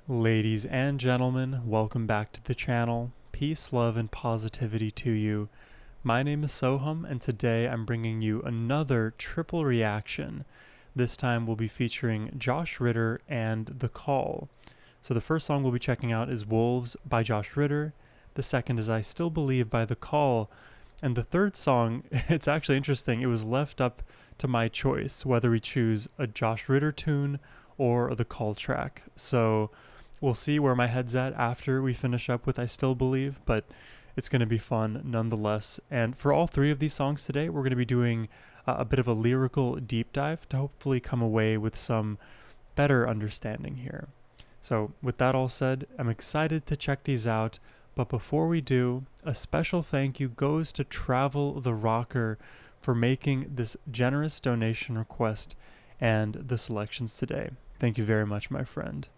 Ladies and gentlemen, welcome back to the channel. Peace, love, and positivity to you. My name is Sohum, and today I'm bringing you another triple reaction. This time we'll be featuring Josh Ritter and The Call. So the first song we'll be checking out is Wolves by Josh Ritter. The second is I Still Believe by The Call. And the third song, it's actually interesting, it was left up to my choice whether we choose a Josh Ritter tune or the Call track. So we'll see where my head's at after we finish up with I Still Believe, but it's going to be fun nonetheless. And for all three of these songs today, we're going to be doing a bit of a lyrical deep dive to hopefully come away with some better understanding here. So with that all said, I'm excited to check these out, but before we do, a special thank you goes to Travel the Rocker for making this generous donation request and the selections today. Thank you very much, my friend.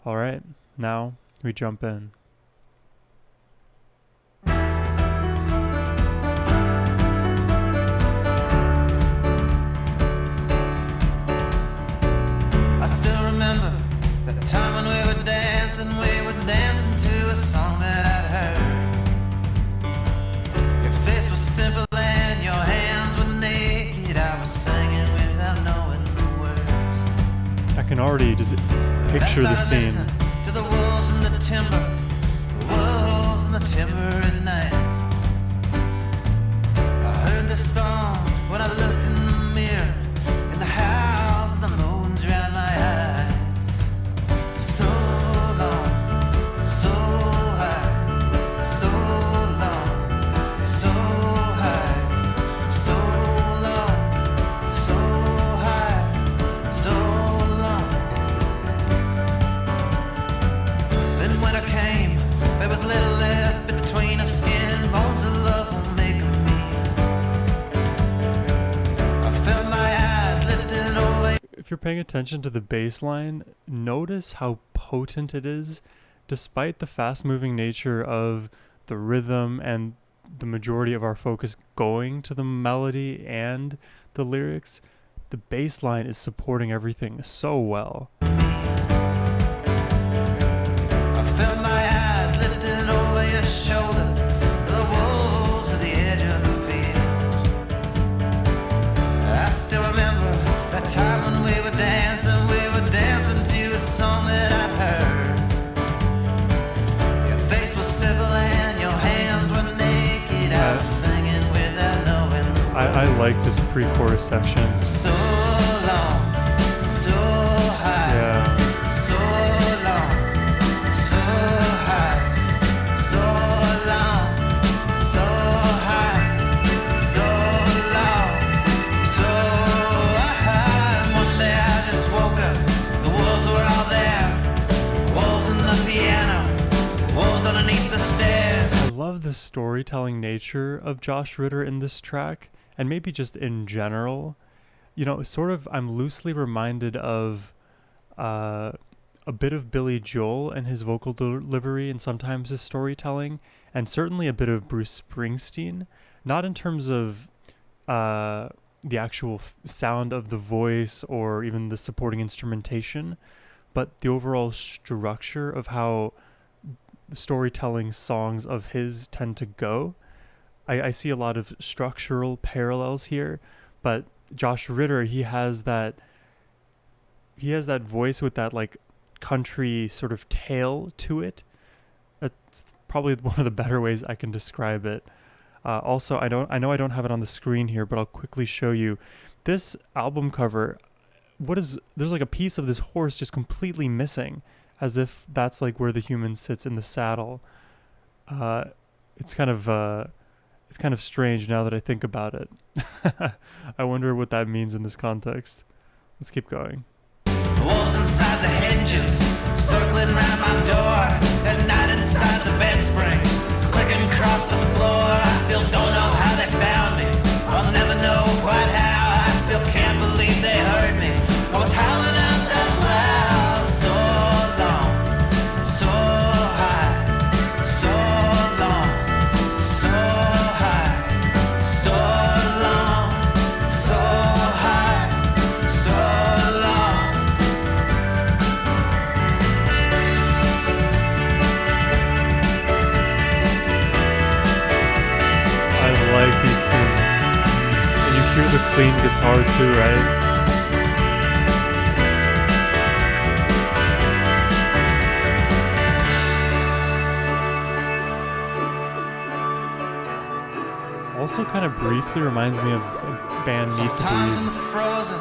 All right, now we jump in. I still remember that time when we were dancing to a song that I'd heard. Your face was simple and your hands were naked. I was singing without knowing the words. I can already just picture the scene. To the wolves in the timber, at night. I heard the song when I looked in the mirror, in the house, the moon's round my eyes. So long, so high, so long, so high, so long, so high, so long. Then when I came, there was little left between our skin and bones. Of love will make a meal. I felt my eyes lifting over. If you're paying attention to the bass line, notice how potent it is, despite the fast-moving nature of the rhythm and the majority of our focus going to the melody and the lyrics. The bass line is supporting everything so well. I felt my eyes lifting over your shoulder. The wolves at the edge of the field. I still remember that time when we were dancing to a song that I'd heard. Your face was simple and your hands were naked. I was singing without knowing the words. I like this pre-chorus section. So long, so high. Yeah. So long, so high, so long, so high, so long, so high. And one day I just woke up, the wolves were all there, wolves in the piano, wolves underneath the stairs. I love the storytelling nature of Josh Ritter in this track, and maybe just in general. You know, sort of, I'm loosely reminded of a bit of Billy Joel and his vocal delivery and sometimes his storytelling, and certainly a bit of Bruce Springsteen, not in terms of the actual sound of the voice or even the supporting instrumentation, but the overall structure of how storytelling songs of his tend to go. I see a lot of structural parallels here, but Josh Ritter, he has that voice with that like country sort of tail to it. That's probably one of the better ways I can describe it. Also, I know I don't have it on the screen here, but I'll quickly show you this album cover. There's like a piece of this horse just completely missing, as if that's like where the human sits in the saddle. It's kind of strange now that I think about it. I wonder what that means in this context. Let's keep going. Wolves inside the hinges, circling round my door. At night inside the bed springs, clicking across the floor. I still don't know how they found me. I'll never know quite how. I still can't believe they heard me. I was howling out that loud. So long, so high, so long, so high, so long, so high, so long. clean guitar too, right? Also kind of briefly reminds me of a band Need to Sometimes in the Breathe frozen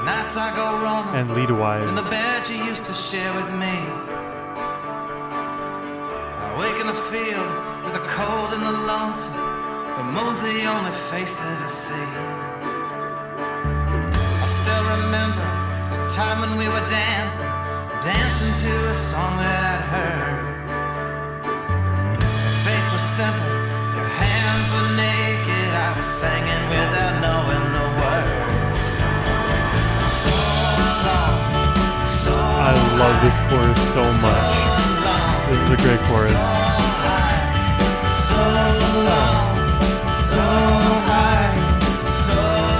nights I go roaming and Lead in the Wise. bed you used to share with me. I wake in the field with the cold and the lonesome. The moon's the only face that I see. I still remember the time when we were dancing to a song that I'd heard. Your face was simple, your hands were naked. I was singing without knowing the words. So long, so I love this chorus so much. long, This is a great chorus. so long, so high, so long.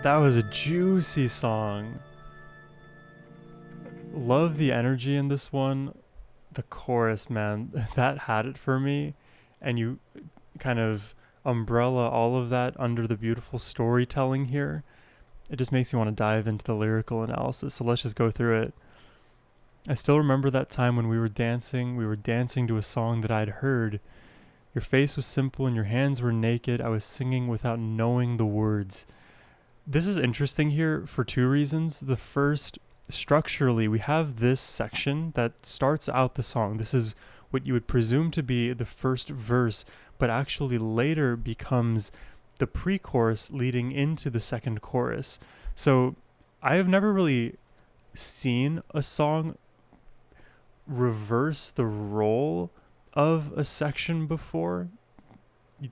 That was a juicy song. Love the energy in this one. The chorus, man, that had it for me. And you kind of umbrella all of that under the beautiful storytelling here. It just makes me want to dive into the lyrical analysis. So let's just go through it. I still remember that time when we were dancing. We were dancing to a song that I'd heard. Your face was simple and your hands were naked. I was singing without knowing the words. This is interesting here for two reasons. The first, structurally, we have this section that starts out the song. This is what you would presume to be the first verse, but actually later becomes the pre-chorus leading into the second chorus. So I have never really seen a song reverse the role of a section before,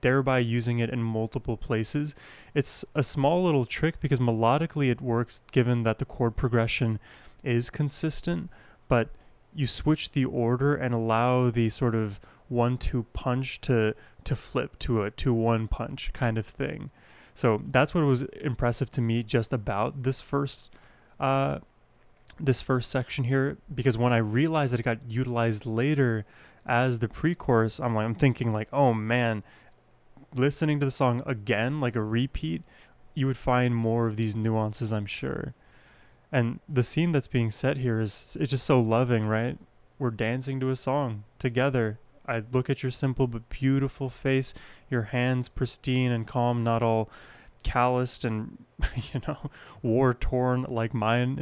thereby using it in multiple places. It's a small little trick because melodically it works given that the chord progression is consistent, but you switch the order and allow the sort of 1-2 punch to flip to a 2-1 punch kind of thing. So that's what was impressive to me just about this first section here, because when I realized that it got utilized later as the pre-chorus, I'm thinking like, oh man, listening to the song again, like a repeat, you would find more of these nuances, I'm sure. And the scene that's being set here it's just so loving, right? We're dancing to a song together. I look at your simple but beautiful face, your hands pristine and calm, not all calloused and war torn like mine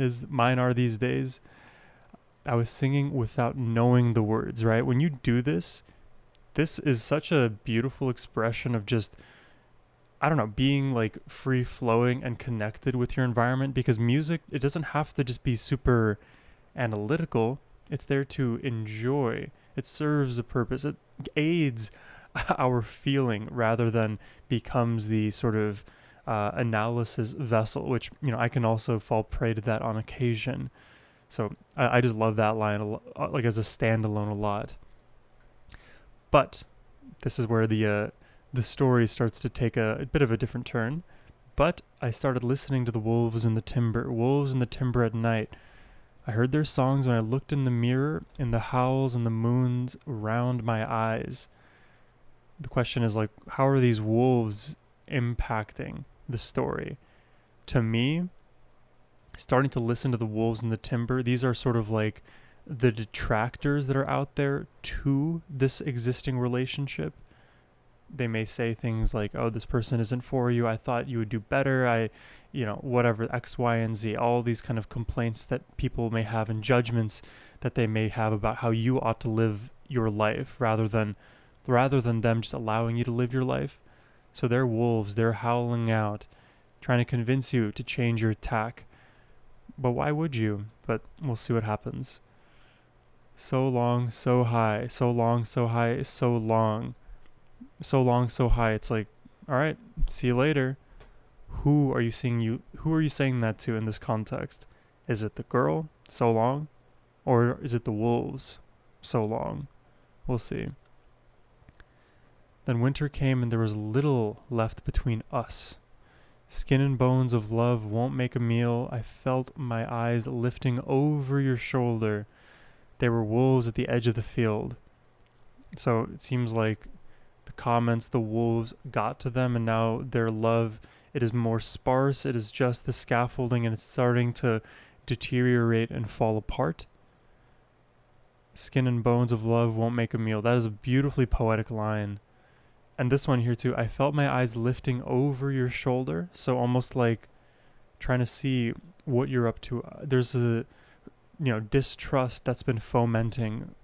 are these days. I was singing without knowing the words, right? When you do this is such a beautiful expression of just, I don't know, being like free flowing and connected with your environment, because music, it doesn't have to just be super analytical. It's there to enjoy. It serves a purpose. It aids our feeling rather than becomes the sort of analysis vessel, which, I can also fall prey to that on occasion. So I just love that line like as a standalone a lot. But this is where the story starts to take a bit of a different turn. But I started listening to the wolves in the timber at night. I heard their songs when I looked in the mirror, in the howls and the moons around my eyes. The question is like, how are these wolves impacting the story? To me, starting to listen to the wolves in the timber, these are sort of like the detractors that are out there to this existing relationship. They may say things like, oh, this person isn't for you. I thought you would do better. Whatever, X, Y, and Z, all these kind of complaints that people may have and judgments that they may have about how you ought to live your life rather than them just allowing you to live your life. So they're wolves. They're howling out, trying to convince you to change your tack. But why would you? But we'll see what happens. So long, so high. So long, so high. So long. So long, so high. It's like, all right, see you later. Who are you saying that to in this context? Is it the girl, so long, Or is it the wolves? So long. We'll see. Then winter came and there was little left between us. Skin and bones of love won't make a meal. I felt my eyes lifting over your shoulder. They were wolves at the edge of the field. So it seems like the comments, the wolves got to them, and now their love, it is more sparse. It is just the scaffolding, and it's starting to deteriorate and fall apart. Skin and bones of love won't make a meal. That is a beautifully poetic line. And this one here too, I felt my eyes lifting over your shoulder. So almost like trying to see what you're up to. There's a, distrust that's been fomenting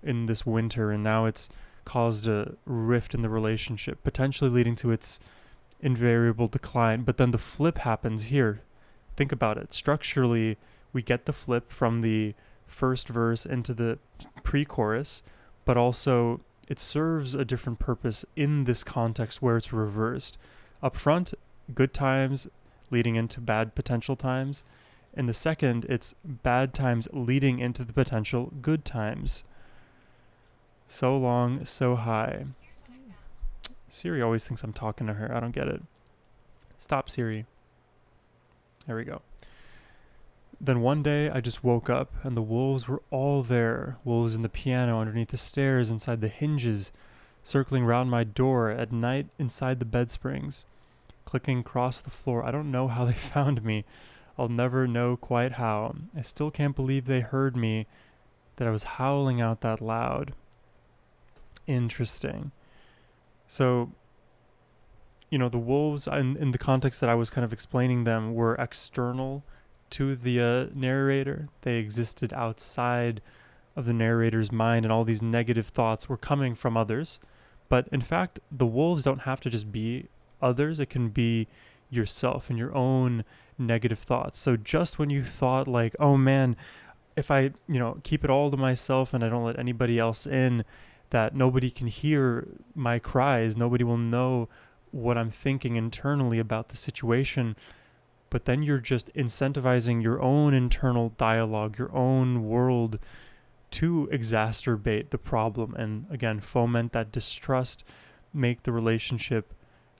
in this winter, and now it's caused a rift in the relationship, potentially leading to its invariable decline. But then the flip happens here. Think about it. Structurally, we get the flip from the first verse into the pre-chorus, but also it serves a different purpose in this context where it's reversed. Up front, good times leading into bad potential times. In the second, it's bad times leading into the potential good times. So long, so high. Siri always thinks I'm talking to her. I don't get it. Stop, Siri. There we go. Then one day I just woke up and the wolves were all there. Wolves in the piano, underneath the stairs, inside the hinges, circling round my door, at night inside the bed springs, clicking across the floor. I don't know how they found me. I'll never know quite how. I still can't believe they heard me, that I was howling out that loud. Interesting. So, the wolves, in the context that I was kind of explaining them, were external to the narrator. They existed outside of the narrator's mind, and all these negative thoughts were coming from others. But in fact, the wolves don't have to just be others. It can be yourself and your own negative thoughts. So just when you thought like, oh man, if I, keep it all to myself and I don't let anybody else in, that nobody can hear my cries, nobody will know what I'm thinking internally about the situation. But then you're just incentivizing your own internal dialogue, your own world, to exacerbate the problem and, again, foment that distrust, make the relationship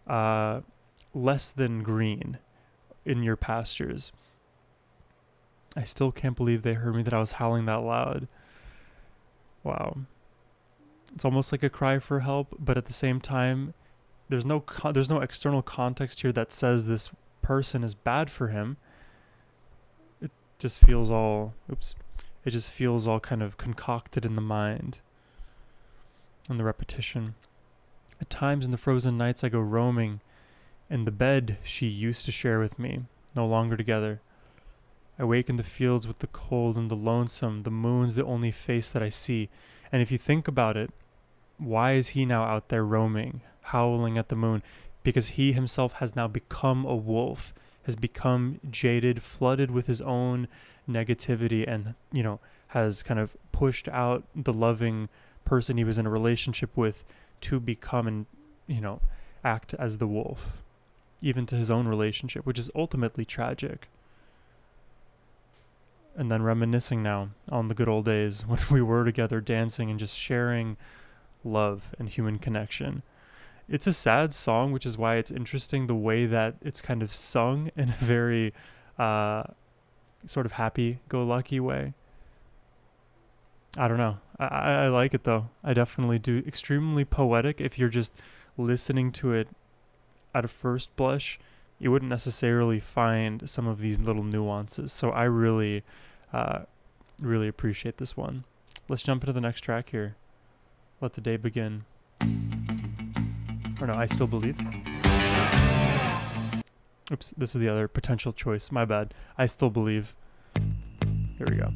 less than green in your pastures. I still can't believe they heard me, that I was howling that loud. Wow. It's almost like a cry for help, but at the same time, there's no external context here that says this person is bad for him. It just feels all kind of concocted in the mind and the repetition. At times in the frozen nights I go roaming, and the bed she used to share with me, no longer together. I wake in the fields with the cold and the lonesome, the moon's the only face that I see. And if you think about it, why is he now out there roaming, howling at the moon? Because he himself has now become a wolf, has become jaded, flooded with his own negativity, and, has kind of pushed out the loving person he was in a relationship with to become and, act as the wolf, even to his own relationship, which is ultimately tragic. And then reminiscing now on the good old days when we were together dancing and just sharing love and human connection. It's a sad song, which is why it's interesting the way that it's kind of sung in a very sort of happy-go-lucky way. I don't know. I like it, though. I definitely do. Extremely poetic. If you're just listening to it at a first blush, you wouldn't necessarily find some of these little nuances. So I really, really appreciate this one. Let's jump into the next track here. Let the day begin. Or no, I still believe. Oops, this is the other potential choice. My bad. I still believe. Here we go.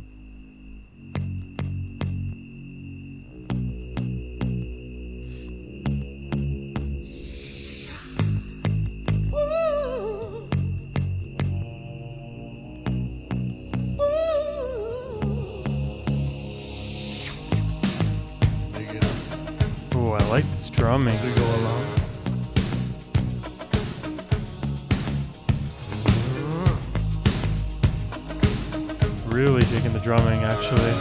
Oh, I like this drumming. As we go along. really digging the drumming, actually.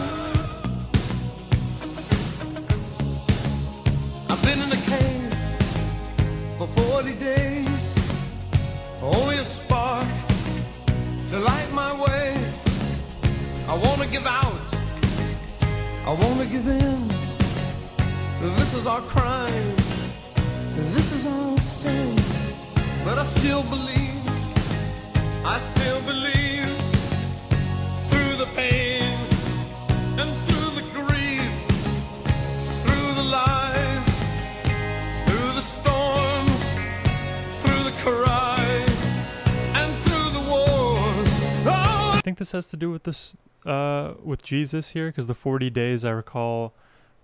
I've been in a cave for 40 days, only a spark to light my way. I wanna give out, I wanna give in. This is our crime, this is our sin. But I still believe, I still believe. Through the pain and through the grief, through the lies, through the storms, through the cries, and through the wars. Oh, I think this has to do with this, with Jesus here, because the 40 days, I recall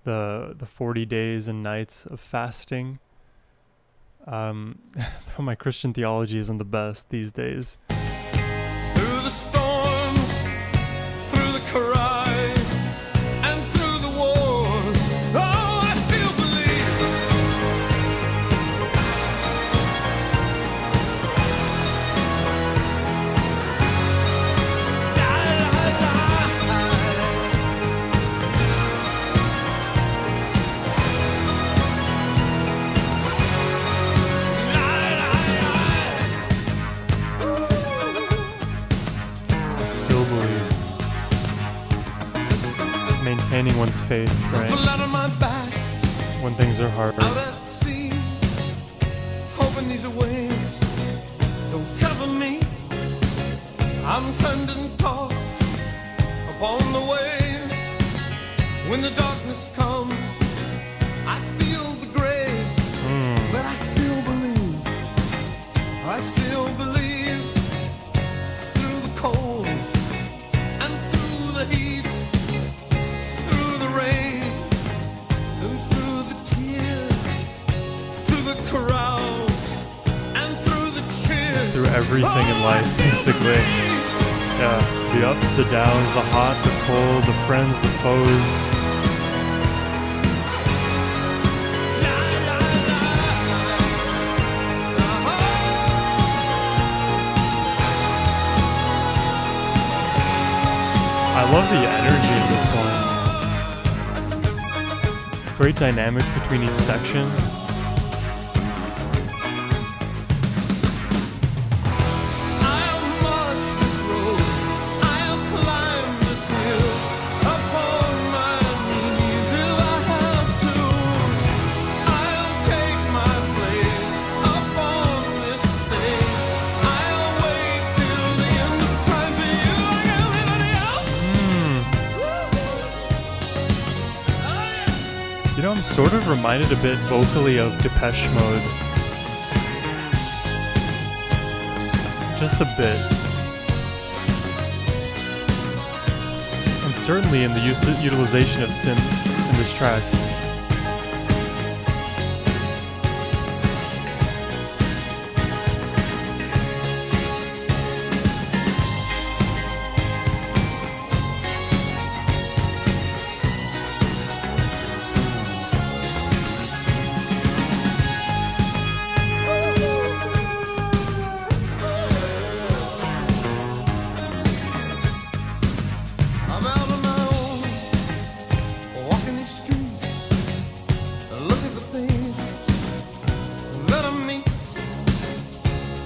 the 40 days and nights of fasting. My Christian theology isn't the best these days. through the storms, through the cries, and through the wars. Oh, I still believe. I still believe. Maintaining one's faith, right? Flat on my back, When things are hard. out at sea, hoping these waves don't cover me. I'm turned and tossed upon the waves. When the darkness comes, I feel the grave, but I still believe. I still believe. Through the cold and through the heat, through the rain and through the tears, through the crowds and through the cheers. Through everything in life, basically. Yeah, the ups, the downs, the hot, the cold, the friends, the foes. I love the energy in this one. Great dynamics between each section. I'll march this road, I'll climb this hill, upon my knees if I have to. I'll take my place upon this stage. I'll wait till the end of time for you like everybody else. You know, I'm sort of reminded a bit vocally of Depeche Mode. Just a bit. And certainly in the utilization of synths in this track. I'm out on my own, walking these streets. Look at the face that I meet.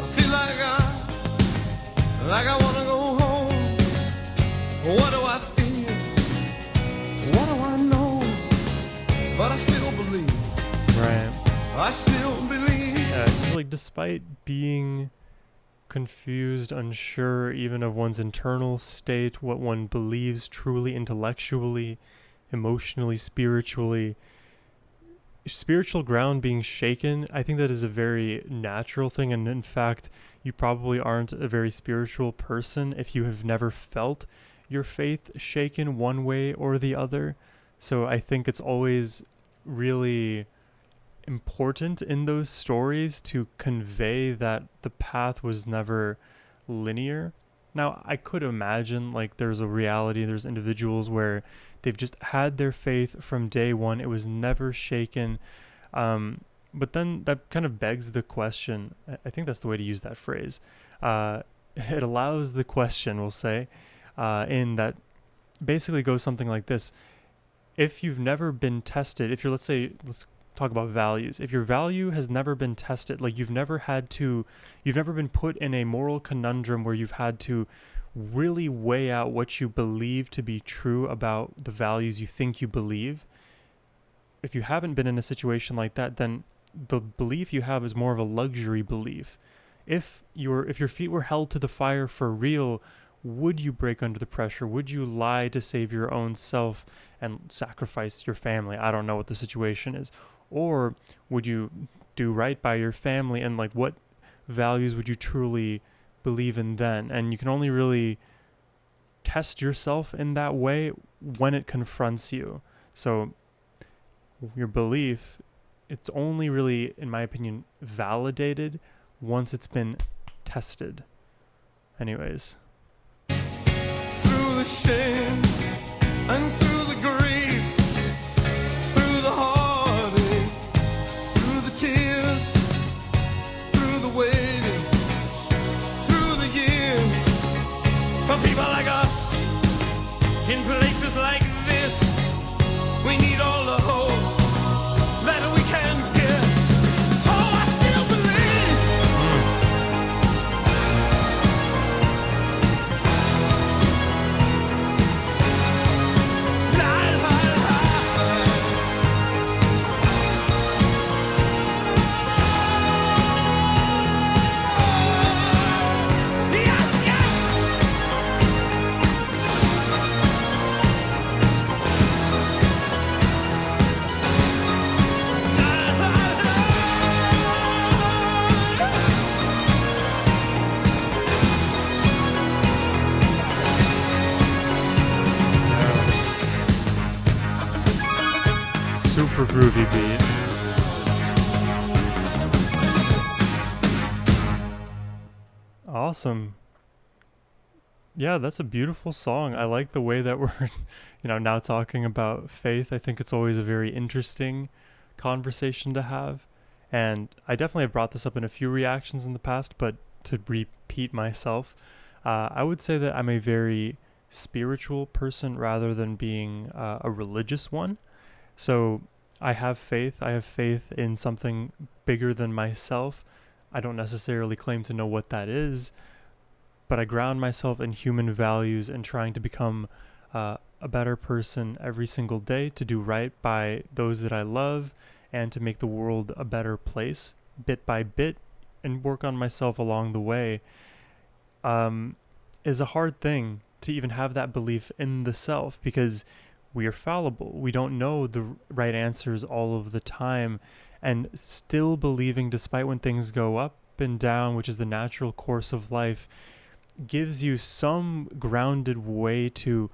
I feel like I wanna go home. What do I feel? What do I know? But I still believe. Right. I still believe. Yeah, I feel like despite being confused, unsure even of one's internal state, what one believes truly intellectually, emotionally, spiritually, spiritual ground being shaken, I think that is a very natural thing. And in fact, you probably aren't a very spiritual person if you have never felt your faith shaken one way or the other. So I think it's always really important in those stories to convey that the path was never linear. Now, I could imagine like there's a reality, there's individuals where they've just had their faith from day one. It was never shaken. But then that kind of begs the question. I think that's the way to use that phrase. It allows the question, we'll say, in that basically goes something like this. If you've never been tested, if you're, let's talk about values. If your value has never been tested, like you've never been put in a moral conundrum where you've had to really weigh out what you believe to be true about the values you think you believe. If you haven't been in a situation like that, then the belief you have is more of a luxury belief. If your feet were held to the fire for real, would you break under the pressure? Would you lie to save your own self and sacrifice your family? I don't know what the situation is. Or would you do right by your family, and like what values would you truly believe in then? And you can only really test yourself in that way when it confronts you. So your belief, it's only really, in my opinion, validated once it's been tested. Anyways. Through the shame and through the grief, through the heartache, through the tears, through the waiting, through the years, for people like us, in places like this, we need all the hope that we can get. Oh, I still believe. Super groovy beat. Awesome. Yeah, that's a beautiful song. I like the way that we're, now talking about faith. I think it's always a very interesting conversation to have. And I definitely have brought this up in a few reactions in the past, but to repeat myself, I would say that I'm a very spiritual person rather than being a religious one. So I have faith. I have faith in something bigger than myself. I don't necessarily claim to know what that is, but I ground myself in human values and trying to become a better person every single day, to do right by those that I love and to make the world a better place bit by bit and work on myself along the way. Is a hard thing to even have that belief in the self, because we are fallible. We don't know the right answers all of the time, and still believing despite when things go up and down, which is the natural course of life, gives you some grounded way to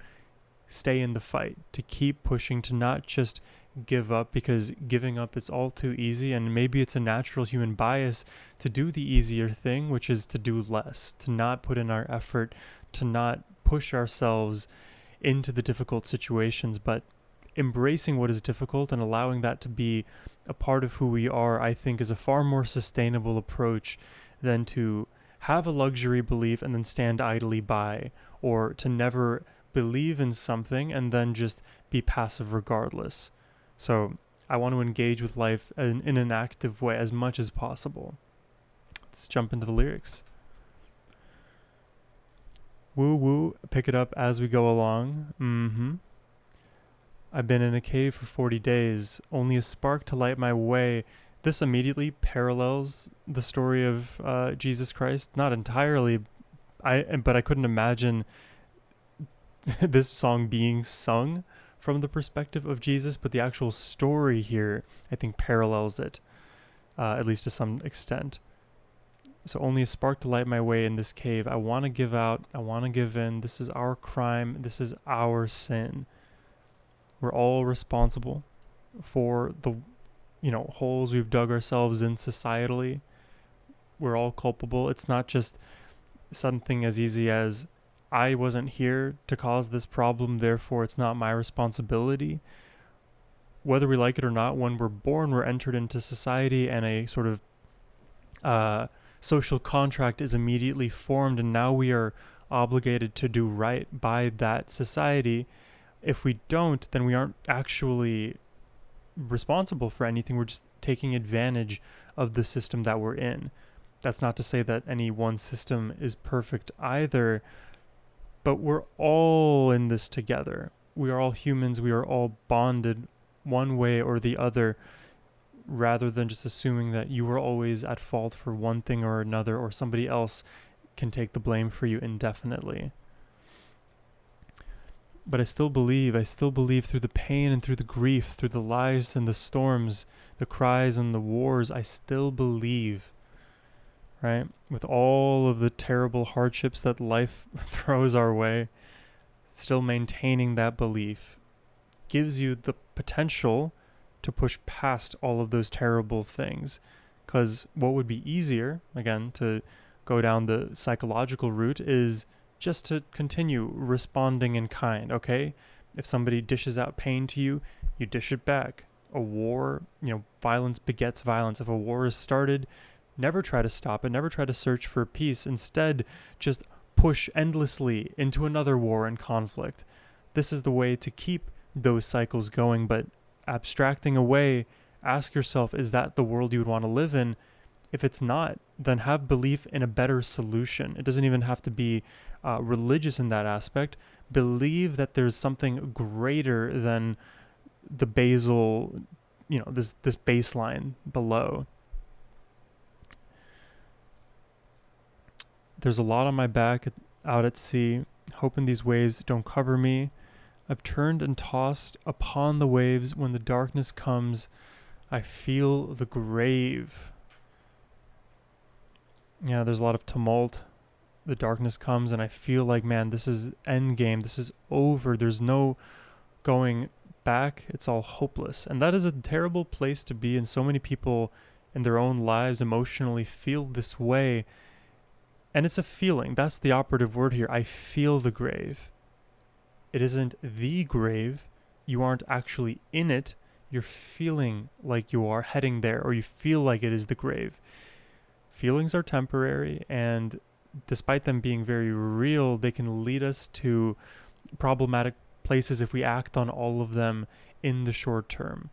stay in the fight, to keep pushing, to not just give up, because giving up is all too easy, and maybe it's a natural human bias to do the easier thing, which is to do less, to not put in our effort, to not push ourselves into the difficult situations. But embracing what is difficult and allowing that to be a part of who we are, I think, is a far more sustainable approach than to have a luxury belief and then stand idly by, or to never believe in something and then just be passive regardless. So I want to engage with life in an active way as much as possible. Let's jump into the lyrics. Woo woo, pick it up as we go along. I've been in a cave for 40 days, only a spark to light my way. This immediately parallels the story of Jesus Christ. Not entirely, but I couldn't imagine this song being sung from the perspective of Jesus, but the actual story here, I think, parallels it, at least to some extent. So only a spark to light my way in this cave. I want to give out. I want to give in. This is our crime. This is our sin. We're all responsible for the, holes we've dug ourselves in societally. We're all culpable. It's not just something as easy as, I wasn't here to cause this problem, therefore it's not my responsibility. Whether we like it or not, when we're born, we're entered into society, and a sort of social contract is immediately formed, and now we are obligated to do right by that society. If we don't, then we aren't actually responsible for anything. We're just taking advantage of the system that we're in. That's not to say that any one system is perfect either, but we're all in this together. We are all humans. We are all bonded one way or the other, rather than just assuming that you are always at fault for one thing or another, or somebody else can take the blame for you indefinitely. But I still believe through the pain and through the grief, through the lies and the storms, the cries and the wars, I still believe, right? With all of the terrible hardships that life throws our way, still maintaining that belief gives you the potential to push past all of those terrible things. Because what would be easier, again, to go down the psychological route, is just to continue responding in kind, okay? If somebody dishes out pain to you, you dish it back. A war, violence begets violence. If a war is started, never try to stop it, never try to search for peace. Instead, just push endlessly into another war and conflict. This is the way to keep those cycles going, but abstracting away, ask yourself, is that the world you would want to live in? If it's not, then have belief in a better solution. It doesn't even have to be religious in that aspect. Believe that there's something greater than the basal, this baseline below. There's a lot on my back out at sea, hoping these waves don't cover me. I've turned and tossed upon the waves. When the darkness comes, I feel the grave. Yeah, there's a lot of tumult. The darkness comes and I feel like, man, this is end game. This is over. There's no going back. It's all hopeless. And that is a terrible place to be. And so many people in their own lives emotionally feel this way. And it's a feeling. That's the operative word here. I feel the grave. It isn't the grave. You aren't actually in it. You're feeling like you are heading there, or you feel like it is the grave. Feelings are temporary, and despite them being very real, they can lead us to problematic places if we act on all of them in the short term.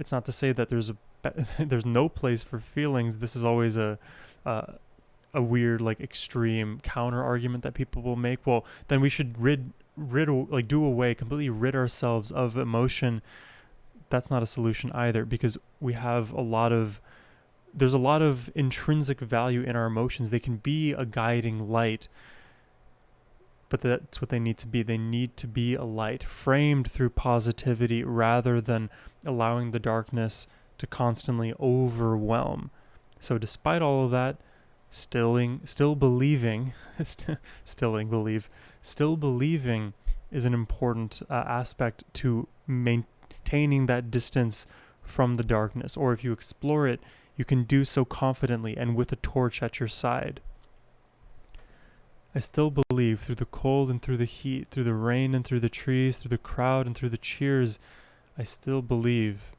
It's not to say that there's no place for feelings. This is always a weird, extreme counter argument that people will make. Well, then we should completely rid ourselves of emotion. That's not a solution either, because there's a lot of intrinsic value in our emotions. They can be a guiding light, but that's what they need to be. They need to be a light framed through positivity rather than allowing the darkness to constantly overwhelm. So despite all of that, still believing is an important aspect to maintaining that distance from the darkness. Or if you explore it, you can do so confidently and with a torch at your side. I still believe through the cold and through the heat, through the rain and through the trees, through the crowd and through the cheers. I still believe.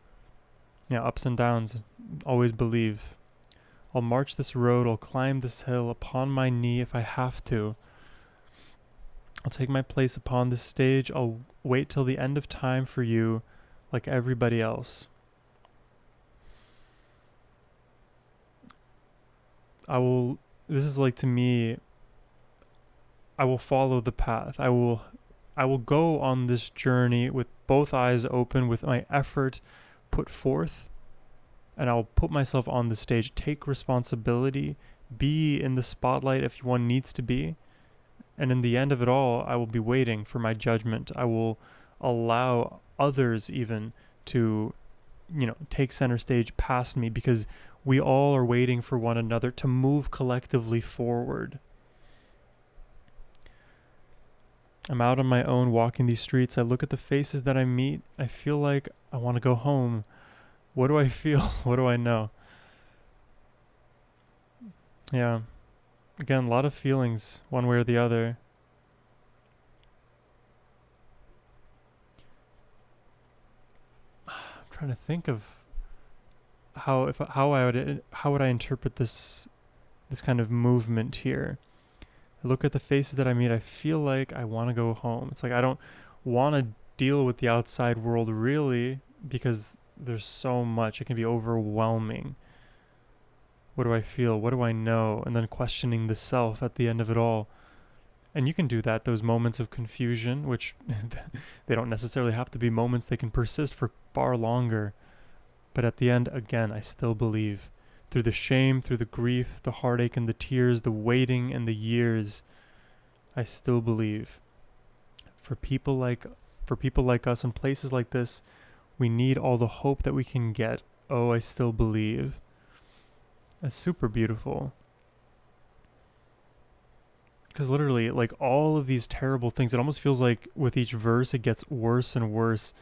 Ups and downs, always believe. I'll march this road, I'll climb this hill upon my knee if I have to. I'll take my place upon this stage. I'll wait till the end of time for you, like everybody else. This is to me, I will follow the path. I will go on this journey with both eyes open, with my effort put forth, and I'll put myself on the stage, take responsibility, be in the spotlight if one needs to be. And in the end of it all, I will be waiting for my judgment. I will allow others even to, take center stage past me, because we all are waiting for one another to move collectively forward. I'm out on my own walking these streets. I look at the faces that I meet. I feel like I want to go home. What do I feel? What do I know? Yeah. Again, a lot of feelings, one way or the other. I'm trying to think of how would I interpret this kind of movement here. I look at the faces that I meet, I feel like I want to go home. It's like I don't want to deal with the outside world really, because there's so much. It can be overwhelming. What do I feel? What do I know? And then questioning the self at the end of it all. And you can do that, those moments of confusion, which they don't necessarily have to be moments. They can persist for far longer. But at the end, again, I still believe. Through the shame, through the grief, the heartache and the tears, the waiting and the years, I still believe. For people like us in places like this, we need all the hope that we can get. Oh, I still believe. That's super beautiful. Because literally, like, all of these terrible things, it almost feels like with each verse it gets worse and worse.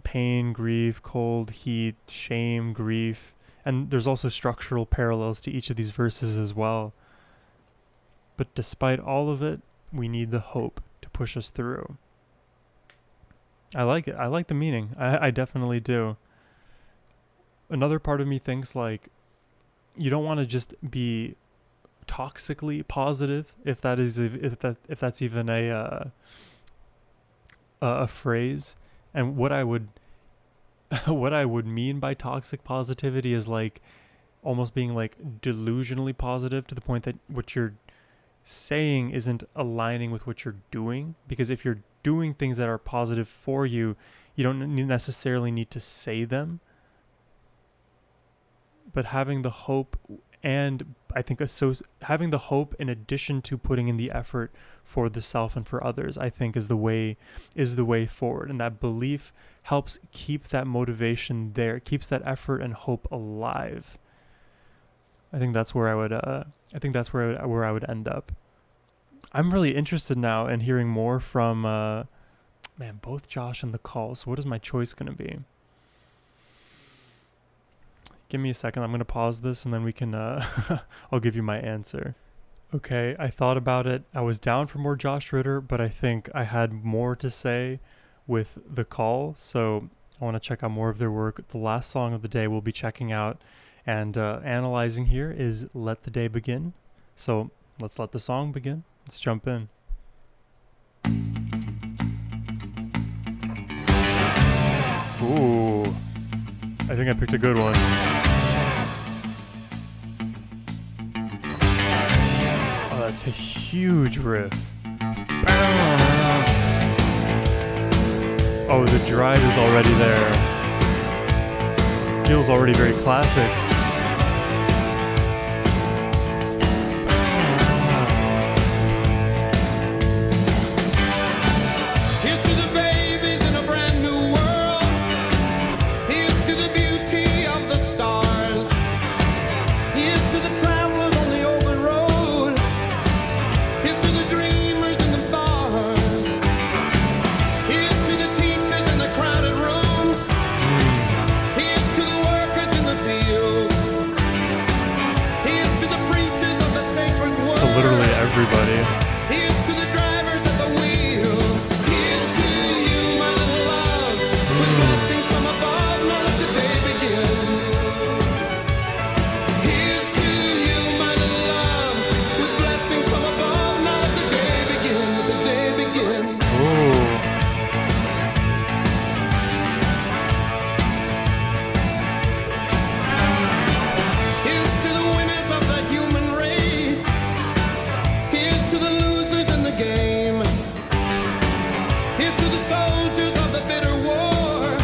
Pain, grief, cold, heat, shame, grief. And there's also structural parallels to each of these verses as well. But despite all of it, we need the hope to push us through. I like it. I like the meaning. I definitely do. Another part of me thinks, like, you don't want to just be toxically positive, if that's even a phrase. And what I would mean by toxic positivity is like almost being like delusionally positive, to the point that what you're saying isn't aligning with what you're doing. Because if you're doing things that are positive for you, you don't necessarily need to say them. But having the hope, and I think having the hope in addition to putting in the effort for the self and for others, I think is the way forward. And that belief helps keep that motivation there, keeps that effort and hope alive. I think that's where I would end up. I'm really interested now in hearing more from both Josh and the call. So what is my choice going to be? Give me a second. I'm going to pause this and then we can, I'll give you my answer. Okay, I thought about it. I was down for more Josh Ritter, but I think I had more to say with the call. So I want to check out more of their work. The last song of the day we'll be checking out and analyzing here is Let the Day Begin. So let's let the song begin. Let's jump in. Ooh, I think I picked a good one. Oh, that's a huge riff. Oh, the drive is already there. Feels already very classic. Literally everybody. Here's to the drivers at the wheel. Here's to you, my little loves. With blessings from above, now let the day begin. Here's to you, my little loves. With blessings from above, now let the day begin. Let the day begin. Here's to the winners of the human race. Here's to the losers in the game. Here's to the soldiers of the bitter war.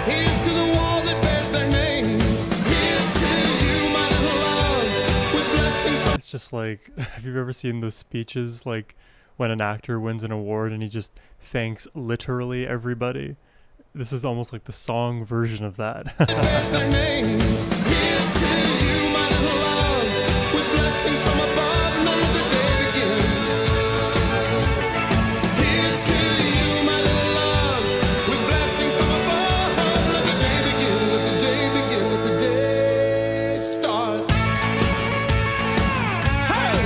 Here's to the wall that bears their names. Here's to you, my little loves, with blessings from... It's just like, have you ever seen those speeches, like when an actor wins an award and he just thanks literally everybody? This is almost like the song version of that. bears their names. Here's to you, my little loves, with blessings from above. Now let the day begin. Here's to you, my little loves, with blessings from above. Let the day begin. Let the day begin. Let the day start. Hey!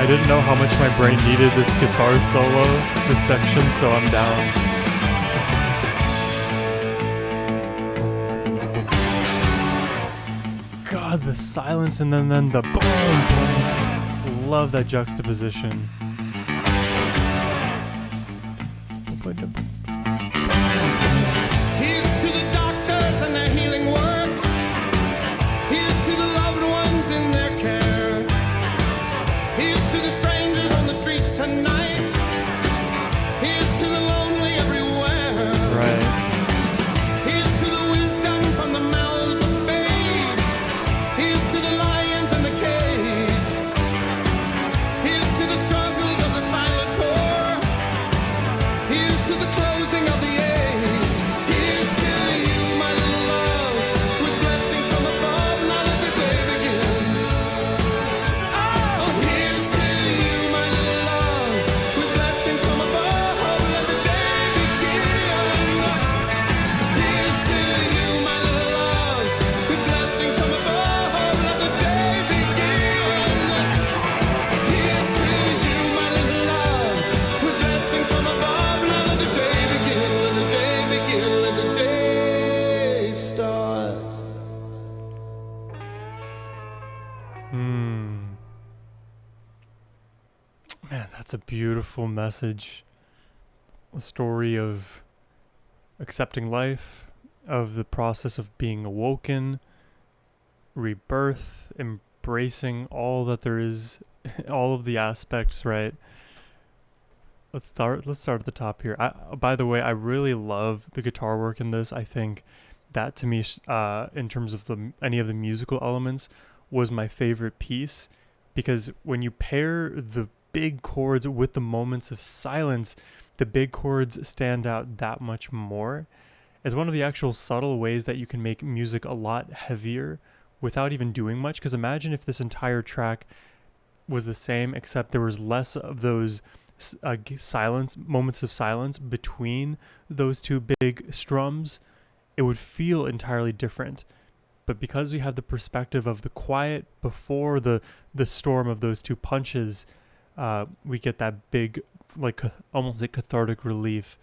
I didn't know how much my brain needed this guitar solo, this section, so I'm down. God, the silence and then the boom, boom. Love that juxtaposition. Here's to the doctors and their healing work. Here's to the loved ones in their care. Here's to the strangers on the streets tonight. Here's to the lonely everywhere. Right. Here's to the wisdom from the mouths of babes. Here's to the lions in the cage. Here's to the struggles of the silent poor. Here's to the closing of the age. Here's to you, my little love, with blessings from above. Now let the day begin. Oh, here's to you, my little love, with blessings from above. Let the day begin. Here's to you, my little love, with blessings from above. Let the day begin. Here's to you, my little love, with blessings from above. Now let the day begin. Let the day begin. Let the day start. Man, that's a beautiful message. A story of accepting life, of the process of being awoken, rebirth, embracing all that there is, all of the aspects, right? Let's start at the top here. By the way, I really love the guitar work in this. I think that to me, in terms of any of the musical elements, was my favorite piece, because when you pair the big chords with the moments of silence, the big chords stand out that much more. It's one of the actual subtle ways that you can make music a lot heavier without even doing much. Because imagine if this entire track was the same, except there was less of those moments of silence between those two big strums. It would feel entirely different. But because we have the perspective of the quiet before the storm of those two punches, we get that big, like almost like cathartic relief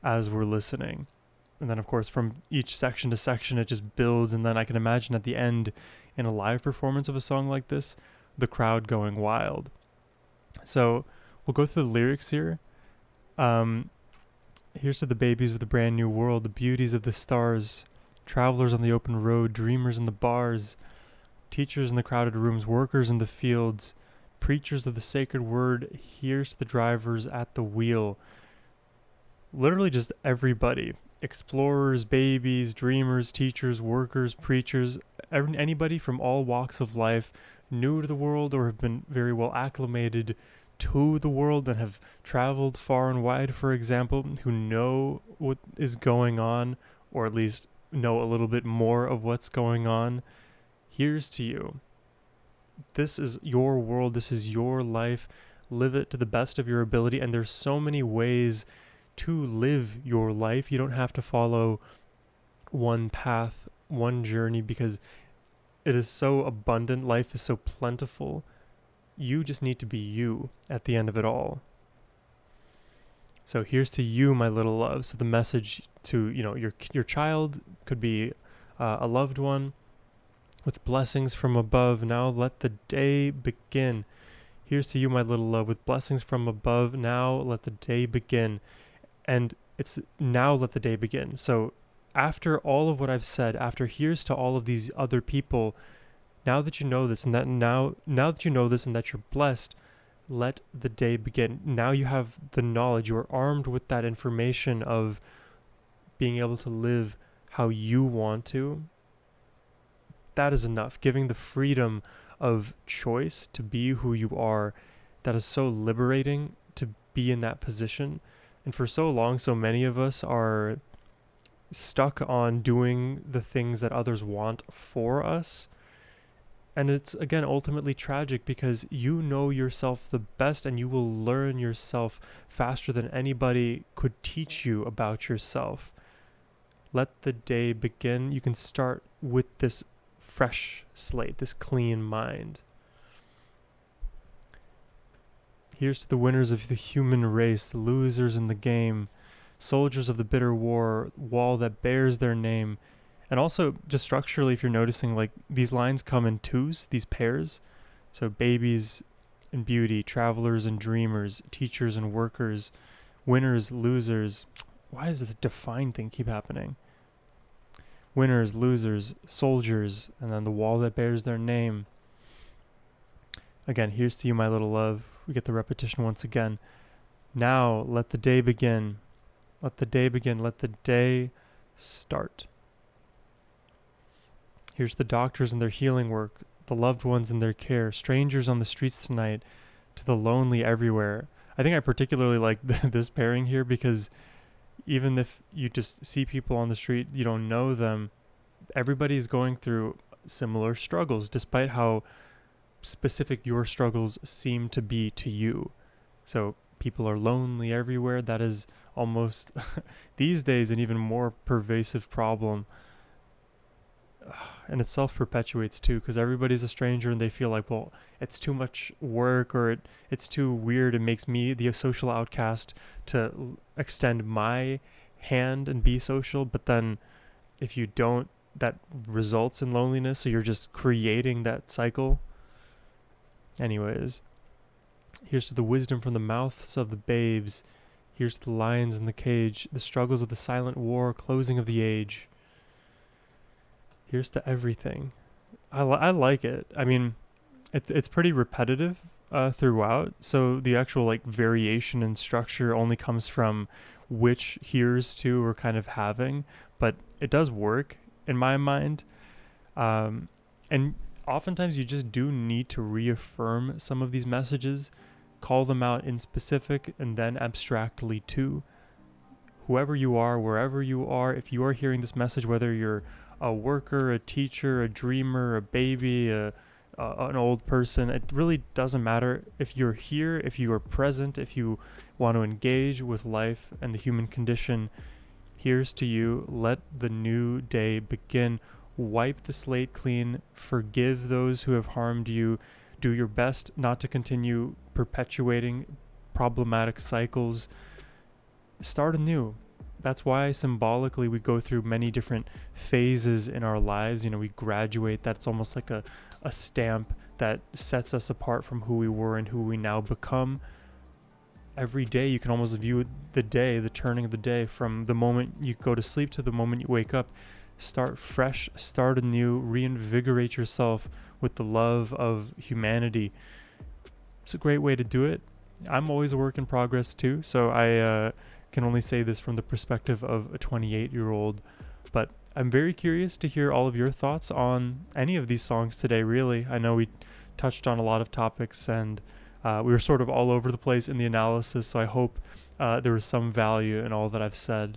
as we're listening. And then, of course, from each section to section, it just builds. And then I can imagine at the end, in a live performance of a song like this, the crowd going wild. So we'll go through the lyrics here. Here's to the babies of the brand new world, the beauties of the stars, travelers on the open road, dreamers in the bars, teachers in the crowded rooms, workers in the fields, preachers of the sacred word. Here's to the drivers at the wheel. Literally just everybody. Explorers, babies, dreamers, teachers, workers, preachers, anybody from all walks of life, new to the world or have been very well acclimated to the world and have traveled far and wide, for example, who know what is going on, or at least know a little bit more of what's going on. Here's to you. This is your world. This is your life. Live it to the best of your ability. And there's so many ways to live your life. You don't have to follow one path, one journey, because it is so abundant. Life is so plentiful. You just need to be you at the end of it all. So here's to you, my little love. So the message to, your child could be a loved one. With blessings from above, now let the day begin. Here's to you, my little love. With blessings from above, now let the day begin. And it's now let the day begin. So after all of what I've said, after here's to all of these other people, now that you know this and that now that you know this and that you're blessed, let the day begin. Now you have the knowledge. You are armed with that information of being able to live how you want to. That is enough. Giving the freedom of choice to be who you are, that is so liberating to be in that position. And for so long, so many of us are stuck on doing the things that others want for us. And it's, again, ultimately tragic because you know yourself the best and you will learn yourself faster than anybody could teach you about yourself. Let the day begin. You can start with this fresh slate, this clean mind. Here's to the winners of the human race, the losers in the game, soldiers of the bitter war, wall that bears their name. And also, just structurally, if you're noticing, like, these lines come in twos, these pairs. So babies and beauty, travelers and dreamers, teachers and workers, winners, losers. Why does this define thing keep happening? Winners, losers, soldiers, and then the wall that bears their name. Again, here's to you, my little love. We get the repetition once again. Now, let the day begin. Let the day begin. Let the day start. Here's the doctors and their healing work, the loved ones in their care, strangers on the streets tonight, to the lonely everywhere. I think I particularly like this pairing here because even if you just see people on the street, you don't know them, everybody's going through similar struggles, despite how specific your struggles seem to be to you. So people are lonely everywhere. That is almost these days an even more pervasive problem. And it self-perpetuates too, because everybody's a stranger and they feel like, well, it's too much work, or it's too weird. It makes me the social outcast to extend my hand and be social. But then if you don't, that results in loneliness. So you're just creating that cycle. Anyways, here's to the wisdom from the mouths of the babes. Here's to the lions in the cage, the struggles of the silent war, closing of the age. Here's to everything. I like it. I mean, it's pretty repetitive throughout. So the actual like variation in structure only comes from which here's to we're kind of having, but it does work in my mind. And oftentimes you just do need to reaffirm some of these messages, call them out in specific, and then abstractly too. Whoever you are, wherever you are, if you are hearing this message, whether you're a worker, a teacher, a dreamer, a baby, an old person, it really doesn't matter. If you're here, if you are present, if you want to engage with life and the human condition, here's to you. Let the new day begin. Wipe the slate clean. Forgive those who have harmed you. Do your best not to continue perpetuating problematic cycles. Start anew. That's why symbolically we go through many different phases in our lives. You know, we graduate. That's almost like a stamp that sets us apart from who we were and who we now become. Every day you can almost view the day, the turning of the day, from the moment you go to sleep to the moment you wake up. Start fresh, start anew, reinvigorate yourself with the love of humanity. It's a great way to do it. I'm always a work in progress too, so I can only say this from the perspective of a 28-year-old, but I'm very curious to hear all of your thoughts on any of these songs today, really. I know we touched on a lot of topics and we were sort of all over the place in the analysis, so I hope there was some value in all that I've said.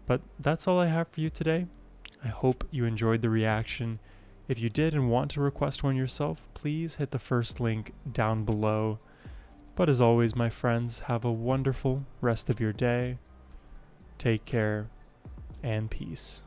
But that's all I have for you today. I hope you enjoyed the reaction. If you did and want to request one yourself, please hit the first link down below. But as always, my friends, have a wonderful rest of your day. Take care and peace.